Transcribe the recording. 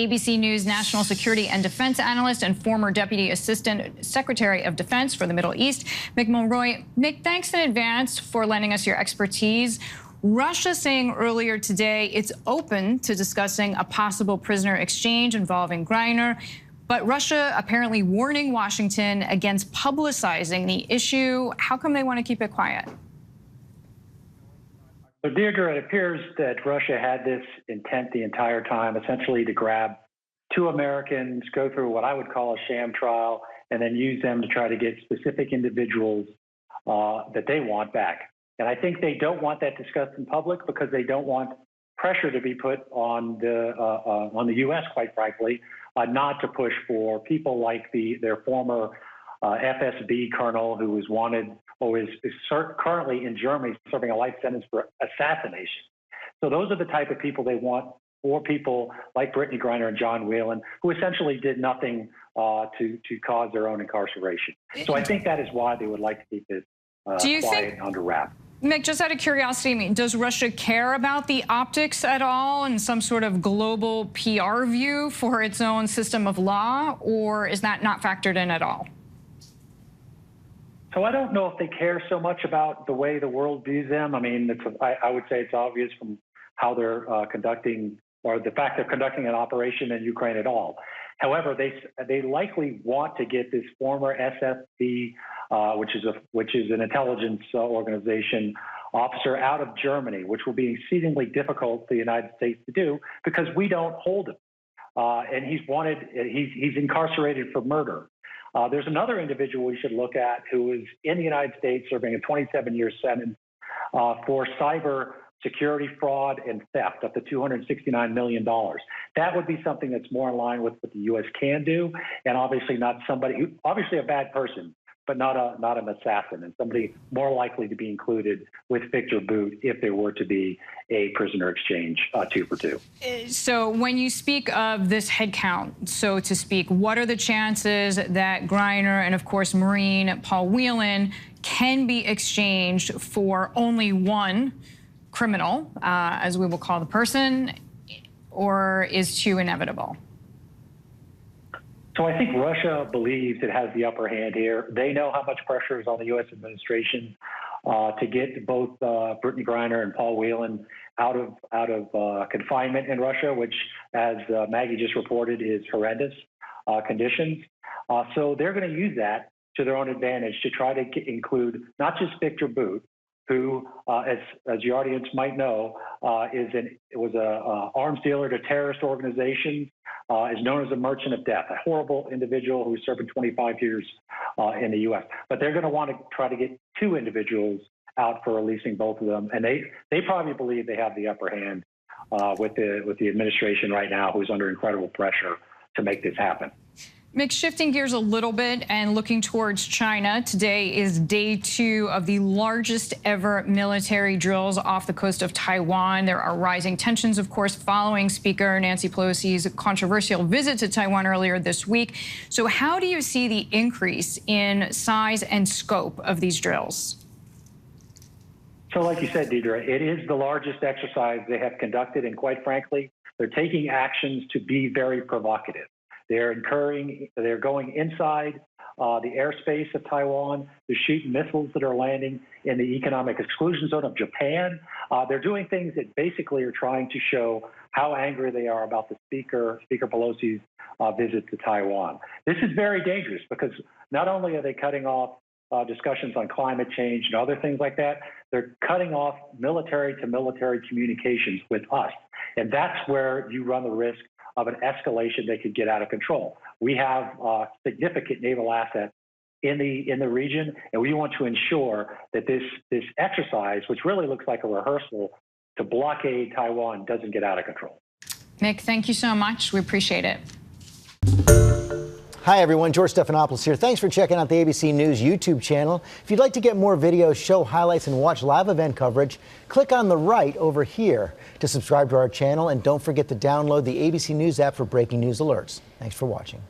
ABC News national security and defense analyst and former Deputy Assistant Secretary of Defense for the Middle East, Mick Mulroy. Mick, thanks in advance for lending us your expertise. Russia saying earlier today it's open to discussing a possible prisoner exchange involving Griner, but Russia apparently warning Washington against publicizing the issue. How come they want to keep it quiet? So, Deirdre, it appears that Russia had this intent the entire time, essentially to grab two Americans, go through what I would call a sham trial, and then use them to try to get specific individuals that they want back. And I think they don't want that discussed in public because they don't want pressure to be put on the U.S., quite frankly, not to push for people like their former FSB colonel who was wanted or is currently in Germany serving a life sentence for assassination. So those are the type of people they want, for people like Brittany Griner and John Whelan, who essentially did nothing to cause their own incarceration. So I think that is why they would like to keep this quiet and under wraps. Mick, just out of curiosity, I mean, does Russia care about the optics at all and some sort of global PR view for its own system of law, or is that not factored in at all? So I don't know if they care so much about the way the world views them. I mean, I would say it's obvious from how they're conducting, or the fact they're conducting an operation in Ukraine at all. However, they likely want to get this former SFB, which is an intelligence organization, officer out of Germany, which will be exceedingly difficult for the United States to do because we don't hold him, and he's incarcerated for murder. There's another individual we should look at who is in the United States serving a 27-year sentence for cyber security fraud and theft up to $269 million. That would be something that's more in line with what the U.S. can do, and obviously not somebody who, obviously a bad person, but not an assassin, and somebody more likely to be included with Victor Bout if there were to be a prisoner exchange 2 for 2. So when you speak of this headcount, so to speak, what are the chances that Griner and, of course, Marine Paul Whelan can be exchanged for only one criminal, as we will call the person, or is 2 inevitable? So I think Russia believes it has the upper hand here. They know how much pressure is on the U.S. administration to get both Brittany Griner and Paul Whelan out of confinement in Russia, which, as Maggie just reported, is horrendous conditions. So they're going to use that to their own advantage to try to include not just Victor Bout, who, as your audience might know, was an arms dealer to terrorist organizations, is known as a merchant of death, a horrible individual who's serving 25 years in the U.S. But they're going to want to try to get 2 individuals out for releasing both of them, and they probably believe they have the upper hand with the administration right now, who's under incredible pressure to make this happen. Mick, shifting gears a little bit and looking towards China, today is day 2 of the largest ever military drills off the coast of Taiwan. There are rising tensions, of course, following Speaker Nancy Pelosi's controversial visit to Taiwan earlier this week. So how do you see the increase in size and scope of these drills? So like you said, Deidre, it is the largest exercise they have conducted, and quite frankly, they're taking actions to be very provocative. They're going inside the airspace of Taiwan. They're shooting missiles that are landing in the economic exclusion zone of Japan. They're doing things that basically are trying to show how angry they are about the Speaker Pelosi's visit to Taiwan. This is very dangerous because not only are they cutting off discussions on climate change and other things like that, they're cutting off military-to-military communications with us. And that's where you run the risk of an escalation that could get out of control. We have significant naval assets in the region, and we want to ensure that this exercise, which really looks like a rehearsal to blockade Taiwan, doesn't get out of control. Mick, thank you so much. We appreciate it. Hi, everyone. George Stephanopoulos here. Thanks for checking out the ABC News YouTube channel. If you'd like to get more videos, show highlights, and watch live event coverage, click on the right over here to subscribe to our channel. And don't forget to download the ABC News app for breaking news alerts. Thanks for watching.